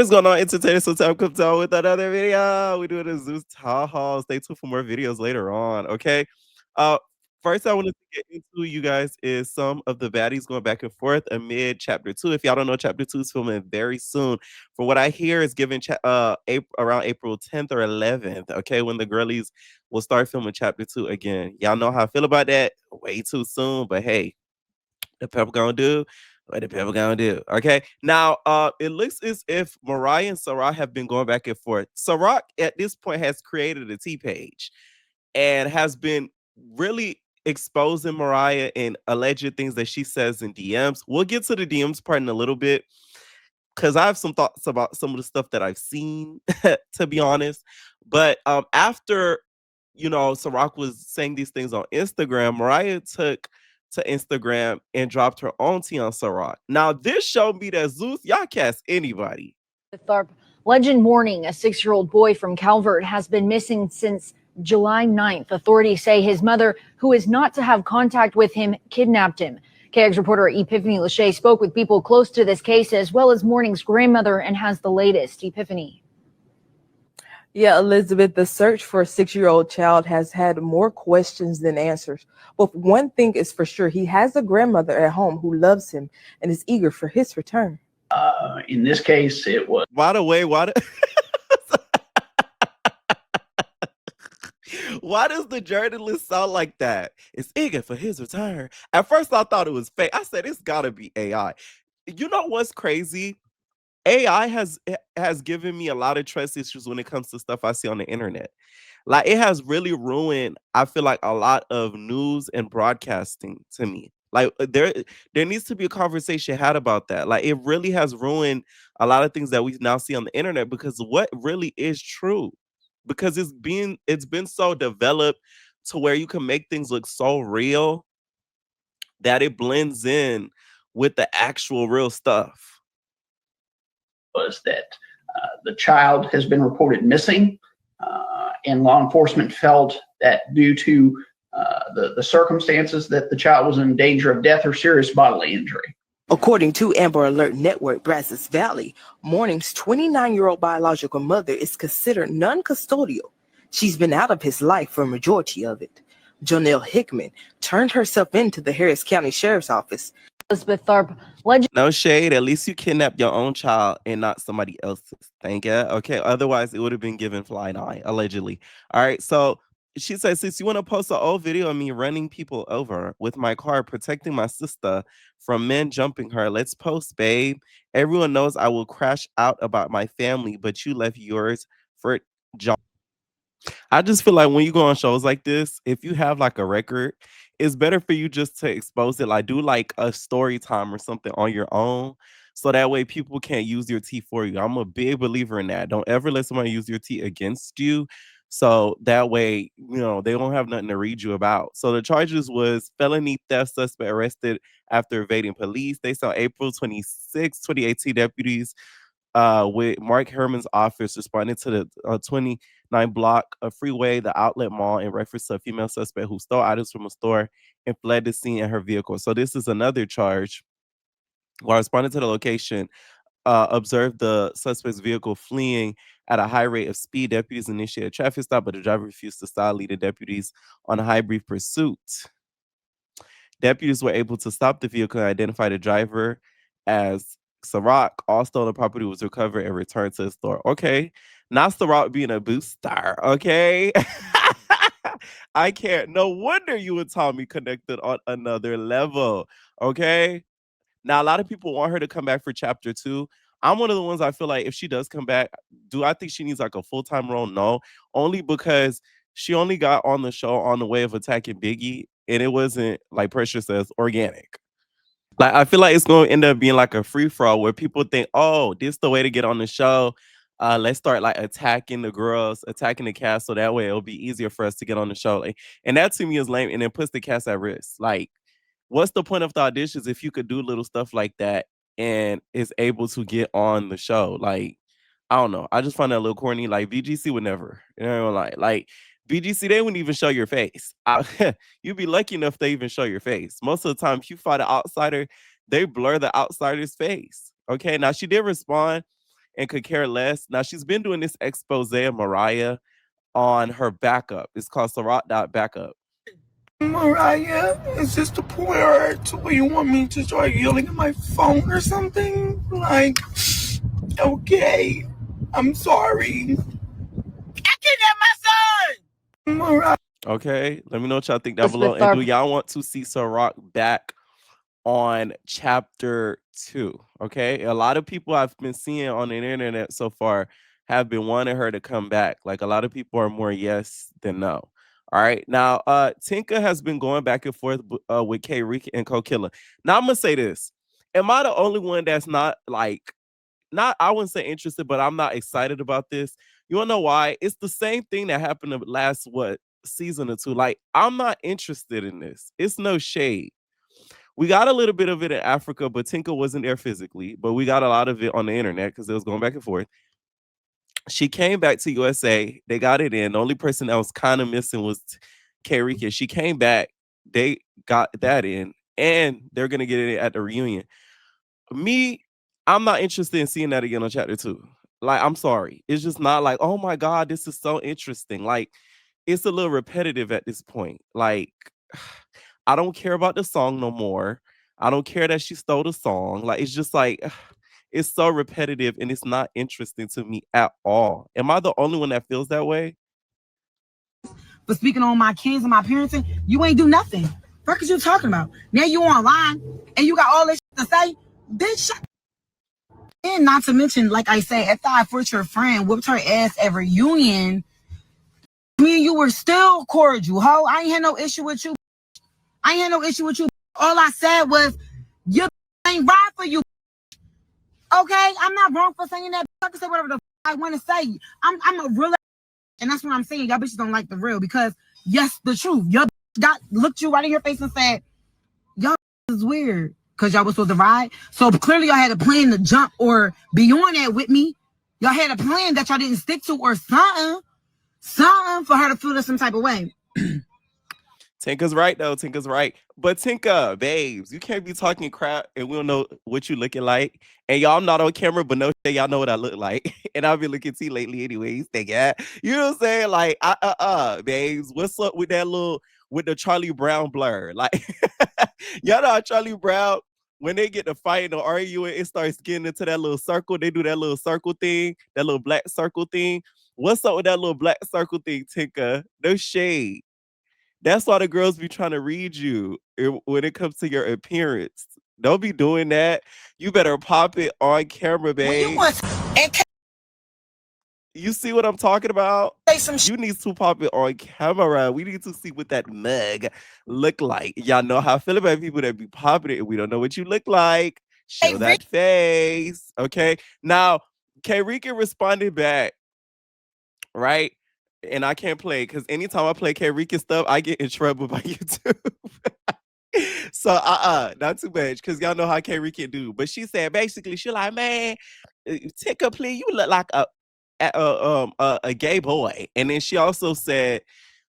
is going on, entertainers? So time comes out with another video. We doing a Zeus Town Hall. Stay tuned for more videos later on. Okay. Uh, first I wanted to get into you guys is some of the baddies going back and forth amid chapter two. If y'all don't know, chapter two is filming very soon. From what I hear, is given around April 10th or 11th. Okay, when the girlies will start filming chapter two again. Y'all know how I feel about that. Way too soon, but hey, the pepper gonna do what the pepper gonna do. Okay. Now, it looks as if Mariah and Ciroc have been going back and forth. Ciroc at this point has created a T page and has been really exposing Mariah and alleged things that she says in DMs. We'll get to the DMs part in a little bit because I have some thoughts about some of the stuff that I've seen, to be honest. But after Ciroc was saying these things on Instagram, Mariah took to Instagram and dropped her own tea on Ciroc. Now, this showed me that Zeus, y'all cast anybody. Tharp. Legend mourning a 6-year-old boy from Calvert has been missing since July 9th. Authorities say his mother, who is not to have contact with him, kidnapped him. KX reporter Epiphany Lachey spoke with people close to this case as well as Mourning's grandmother and has the latest. Epiphany. Yeah, Elizabeth, the search for a 6-year-old child has had more questions than answers. But one thing is for sure, he has a grandmother at home who loves him and is eager for his return. In this case, it was. By the way, why does the journalist sound like that? It's eager for his return. At first, I thought it was fake. I said, it's got to be AI. You know what's crazy? AI has given me a lot of trust issues when it comes to stuff I see on the internet. Like, it has really ruined, I feel like, a lot of news and broadcasting to me. Like, there needs to be a conversation had about that. Like, it really has ruined a lot of things that we now see on the internet, because what really is true, because it's been so developed to where you can make things look so real that it blends in with the actual real stuff. Was that the child has been reported missing, and law enforcement felt that due to the circumstances that the child was in danger of death or serious bodily injury. According to Amber Alert Network, Brazos Valley, Mourning's 29-year-old biological mother is considered non-custodial. She's been out of his life for a majority of it. Jonelle Hickman turned herself into the Harris County Sheriff's Office. Elizabeth Tharp. Legend. No shade. At least you kidnapped your own child and not somebody else's. Thank you. Okay. Otherwise, it would have been given flying eye, allegedly. All right. So she says, since you want to post an old video of me running people over with my car, protecting my sister from men jumping her, let's post, babe. Everyone knows I will crash out about my family, but you left yours for John. I just feel like when you go on shows like this, if you have like a record, it's better for you just to expose it. Like, do like a story time or something on your own. So that way people can't use your tea for you. I'm a big believer in that. Don't ever let somebody use your tea against you. So that way, they don't have nothing to read you about. So the charges was felony theft suspect arrested after evading police. They saw April 26, 2018 deputies with Mark Herman's office responding to the 29 block of freeway, the outlet mall, in reference to a female suspect who stole items from a store and fled the scene in her vehicle. So this is another charge. While responding to the location, observed the suspect's vehicle fleeing at a high rate of speed. Deputies initiated a traffic stop, but the driver refused to stop, leading deputies on a high brief pursuit. Deputies were able to stop the vehicle and identify the driver as Ciroc. All stolen property was recovered and returned to the store. Okay. Not Ciroc being a booster. Okay. I can't. No wonder you and Tommie connected on another level. Okay. Now, a lot of people want her to come back for chapter 2. I'm one of the ones I feel like if she does come back, do I think she needs like a full-time role? No. Only because she only got on the show on the way of attacking Biggie, and it wasn't, like Pressure says, organic. Like, I feel like it's going to end up being like a free-for-all where people think, oh, this is the way to get on the show. Let's start like attacking the girls, attacking the cast, so that way it'll be easier for us to get on the show. Like, and that to me is lame, and it puts the cast at risk. Like, what's the point of the auditions if you could do little stuff like that and is able to get on the show? Like, I don't know. I just find that a little corny. Like, VGC would never. Like VGC, they wouldn't even show your face. You'd be lucky enough they even show your face. Most of the time, if you fight an outsider, they blur the outsider's face. Okay, now she did respond and could care less. Now she's been doing this expose of Mariah on her backup. It's called Ciroc Backup. Mariah, is this the point to where you want me to start yelling at my phone or something? Like, okay, I'm sorry. I kidnapped my son! Mariah. Okay, let me know what y'all think down below. Elizabeth And do Tharp. y'all want to see Ciroc back on chapter 2? Okay, a lot of people I've been seeing on the internet so far have been wanting her to come back. Like a lot of people are more yes than no. All right, now Tinka has been going back and forth with Kay Rican and Co-Killer. Now I'm gonna say this: am I the only one that's not like not I wouldn't say interested, but I'm not excited about this? You wanna know why? It's the same thing that happened the last season or two. Like I'm not interested in this. It's no shade. We got a little bit of it in Africa, but Tinka wasn't there physically. But we got a lot of it on the internet because it was going back and forth. She came back to USA. They got it in. The only person that was kind of missing was Kay Rican. She came back. They got that in, and they're gonna get it at the reunion. Me, I'm not interested in seeing that again on chapter 2. Like, I'm sorry. It's just not like, oh my God, this is so interesting. Like, it's a little repetitive at this point. Like, I don't care about the song no more. I don't care that she stole the song. Like, it's just like, it's so repetitive and it's not interesting to me at all. Am I the only one that feels that way? But speaking on my kids and my parenting, you ain't do nothing. What are you talking about? Now you online and you got all this shit to say, bitch. Shut. And not to mention, like I said, after I fought your friend, whooped her ass at reunion, me and you were still cordial, ho. I ain't had no issue with you. I ain't had no issue with you. All I said was, you ain't right for you. Okay? I'm not wrong for saying that. I can say whatever the I want to say. I'm a real, and that's what I'm saying. Y'all bitches don't like the real because, yes, the truth. Y'all looked you right in your face and said, y'all is weird because y'all was supposed to ride. So clearly y'all had a plan to jump or be on that with me. Y'all had a plan that y'all didn't stick to or something for her to feel some type of way. Tinka's right though. Tinka's right. But Tinka, babes, you can't be talking crap and we don't know what you looking like. And y'all, I'm not on camera, but no shit, y'all know what I look like. And I've been looking at you lately anyways. Yeah. You know what I'm saying? Like, babes, what's up with that with the Charlie Brown blur? Like, y'all know how Charlie Brown, when they get to fighting or arguing, it starts getting into that little circle. They do that little circle thing, that little black circle thing. What's up with that little black circle thing, Tinka? No shade. That's why the girls be trying to read you when it comes to your appearance. Don't be doing that. You better pop it on camera, babe. You see what I'm talking about? You need to pop it on camera. We need to see what that mug look like. Y'all know how I feel about people that be popping it and we don't know what you look like. Show that face. Okay. Now, Kay Rican responded back, right? And I can't play because anytime I play Kay Rican stuff, I get in trouble by YouTube. So not too much because y'all know how Kay Rican do. But she said basically, she like, man, Tinka, please, you look like a gay boy. And then she also said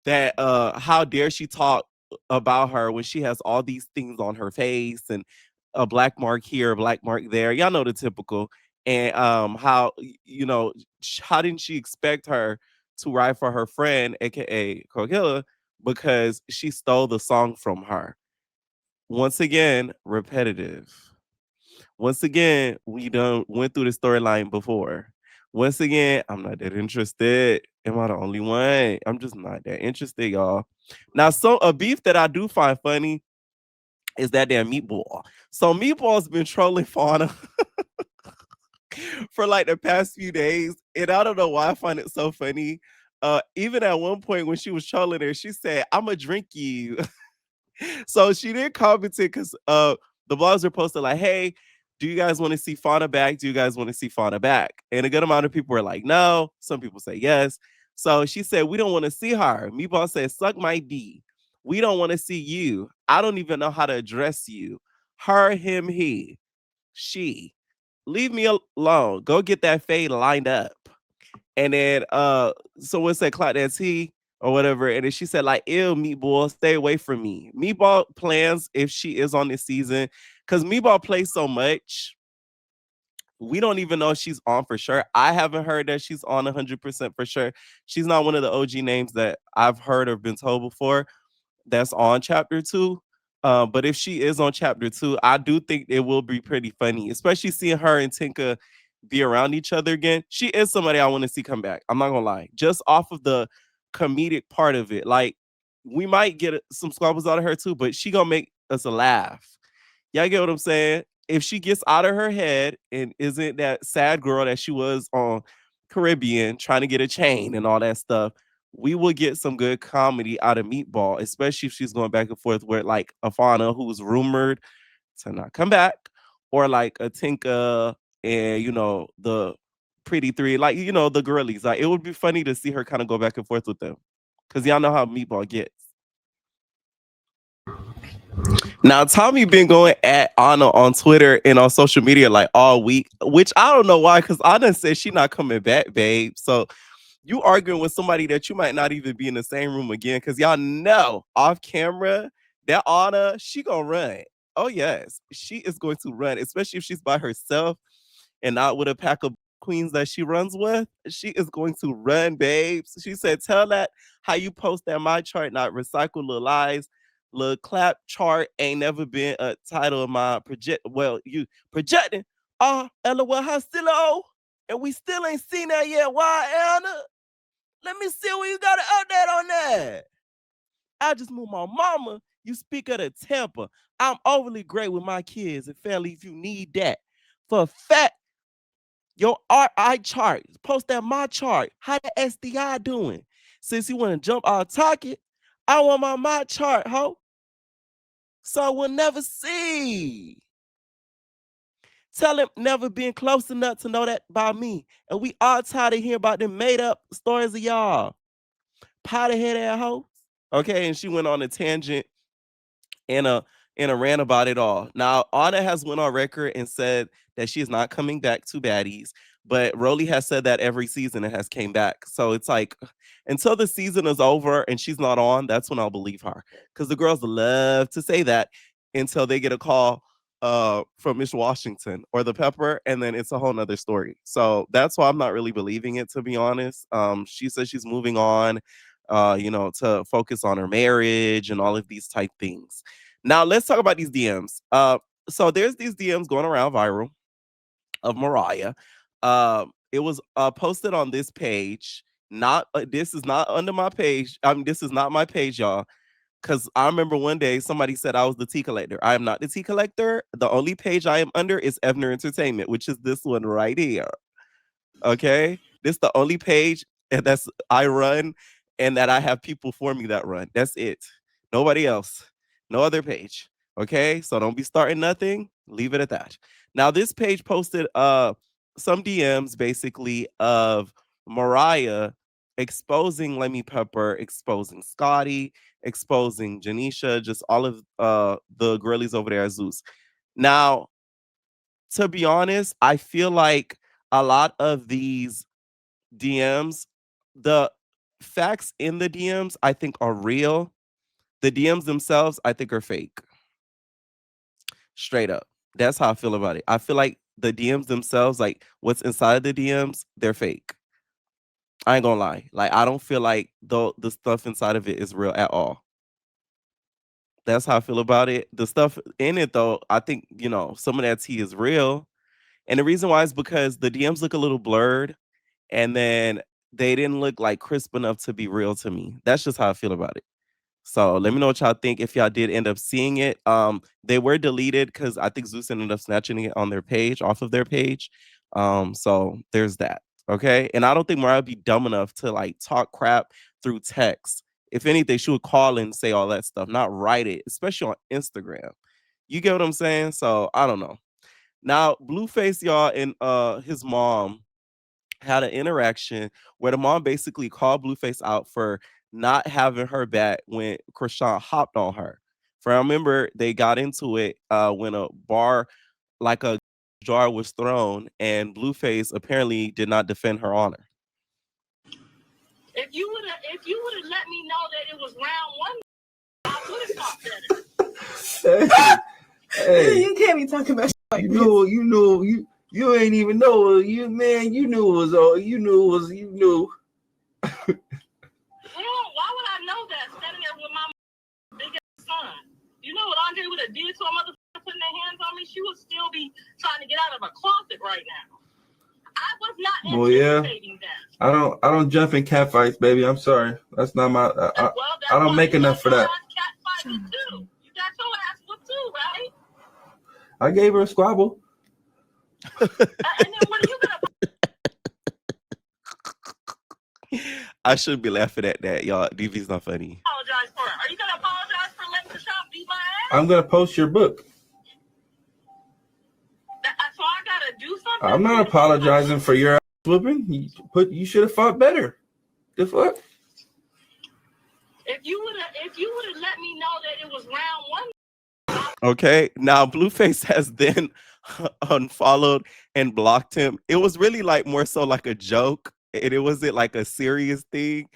that how dare she talk about her when she has all these things on her face and a black mark here, a black mark there. Y'all know the typical. And how how didn't she expect her to write for her friend, aka Co-Killer, because she stole the song from her. Once again, repetitive. Once again, we done went through the storyline before. Once again, I'm not that interested. Am I the only one? I'm just not that interested, y'all. Now, so a beef that I do find funny is that damn Meatball. So Meatball's been trolling Fauna for like the past few days, and I don't know why I find it so funny. Even at one point when she was trolling her, she said, "I'ma drink you." So she did comment it because the blogs are posted like, "Hey, do you guys want to see Fauna back? Do you guys want to see Fauna back?" And a good amount of people were like, "No." Some people say yes. So she said, "We don't want to see her." Meatball said, "Suck my D. We don't want to see you. I don't even know how to address you. Her, him, he, she. Leave me alone. Go get that fade lined up." And then someone said Cloud that's he or whatever. And then she said, like, ew, Meatball, stay away from me. Meatball plans if she is on this season, because Meatball plays so much We don't even know if she's on for sure. I haven't heard that she's on 100% for sure. She's not one of the OG names that I've heard or been told before that's on chapter 2. But if she is on chapter 2, I do think it will be pretty funny, especially seeing her and Tinka be around each other again. She is somebody I want to see come back. I'm not gonna lie, just off of the comedic part of it. Like, we might get some squabbles out of her too, but she gonna make us a laugh. Y'all get what I'm saying? If she gets out of her head and isn't that sad girl that she was on Caribbean trying to get a chain and all that stuff, we will get some good comedy out of Meatball, especially if she's going back and forth with like Ahna, who's rumored to not come back, or like a Tinka and the Pretty Three, like the girlies. Like, it would be funny to see her kind of go back and forth with them, because y'all know how Meatball gets. Now, Tommie been going at Ahna on Twitter and on social media like all week, which I don't know why, because Ahna said she not coming back, babe. So you arguing with somebody that you might not even be in the same room again, because y'all know off camera that Ahna, she gonna run. Oh yes, she is going to run, especially if she's by herself and not with a pack of queens that she runs with. She is going to run, babes. She said, tell that how you post that my chart, not recycle little lies. Little clap chart ain't never been a title of my project. Well, you projecting. LOL, hostilo. And we still ain't seen that yet. Why, Anna? Let me see what you got an update on that. I just moved my mama. You speak of the temper. I'm overly great with my kids and family if you need that. For a fact, your RI chart, post that my chart. How the SDI doing? Since you want to jump our target, I want my chart, ho. So we'll never see. Tell him never been close enough to know that about me. And we all tired of hearing about them made up stories of y'all. Powder head ass hoes. Okay, and she went on a tangent and a rant about it all. Now, Ahna has went on record and said that she is not coming back to Baddies, but Rolly has said that every season it has came back. So it's like, until the season is over and she's not on, that's when I'll believe her. Because the girls love to say that until they get a call from Miss Washington or the Pepper, and then it's a whole nother story. So that's why I'm not really believing it, to be honest. She says she's moving on, to focus on her marriage and all of these type things. Now let's talk about these DMs. So there's these DMs going around viral of Mariah. It was posted on this page. Not this is not under my page. This is not my page, y'all. Because I remember one day somebody said I was the tea collector. I am not the tea collector. The only page I am under is Evner Entertainment, which is this one right here. Okay, this is the only page that's I run and that I have people for me that run. That's it. Nobody else. No other page. Okay, so don't be starting nothing. Leave it at that. Now this page posted some DMs basically of Mariah exposing Lemmy Pepper, exposing Scotty, exposing Janisha, just all of the girlies over there at Zeus. Now, to be honest, I feel like a lot of these DMs, the facts in the DMs, I think are real. The DMs themselves, I think are fake. Straight up. That's how I feel about it. I feel like the DMs themselves, like what's inside the DMs, they're fake. I ain't gonna lie. Like, I don't feel like the stuff inside of it is real at all. That's how I feel about it. The stuff in it, though, I think, some of that tea is real. And the reason why is because the DMs look a little blurred, and then they didn't look like crisp enough to be real to me. That's just how I feel about it. So let me know what y'all think if y'all did end up seeing it. They were deleted because I think Zeus ended up snatching it on their page, off of their page. So there's that. Okay. And I don't think Mariah would be dumb enough to like talk crap through text. If anything, she would call and say all that stuff, not write it, especially on Instagram. You get what I'm saying? So I don't know. Now, Blueface, y'all, and his mom had an interaction where the mom basically called Blueface out for not having her back when Krishan hopped on her. For I remember they got into it when a bar, like a jar, was thrown, and Blueface apparently did not defend her honor. If you would have let me know that it was round 1, I would have thought better. Hey, you can't be talking about shit like this. You You ain't even know you knew it was all you knew. Well, why would I know that standing there with my biggest son? You know what Andre would have did to a motherfucker putting their hands on me? She would still be trying to get out of a closet right now. I was not anticipating that. I don't jump in cat fights, baby. I'm sorry. That's not my I don't make enough for that. Cat fight with too. You got your ass with too, right? I gave her a squabble. And then what are you gonna I shouldn't be laughing at that, y'all. DV's not funny. apologize for? Are you gonna apologize for letting the shop beat my ass? I'm gonna post your book. So I gotta do something? I'm not apologizing for your ass whooping. You should have fought better. The fuck? If you would have let me know that it was round one. Okay, now Blueface has then unfollowed and blocked him. It was really like more so like a joke, and it wasn't like a serious thing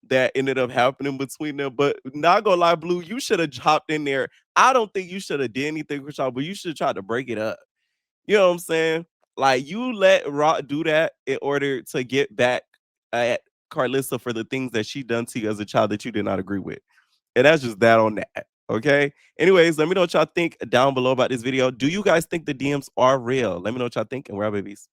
that ended up happening between them. But not gonna lie, Blue, you should have hopped in there. I don't think you should have did anything with y'all, but you should have tried to break it up. You know what I'm saying? Like, you let Rock do that in order to get back at Carlissa for the things that she done to you as a child that you did not agree with. And that's just that on that. Okay. Anyways, let me know what y'all think down below about this video. Do you guys think the DMs are real? Let me know what y'all think, and we're out, babies.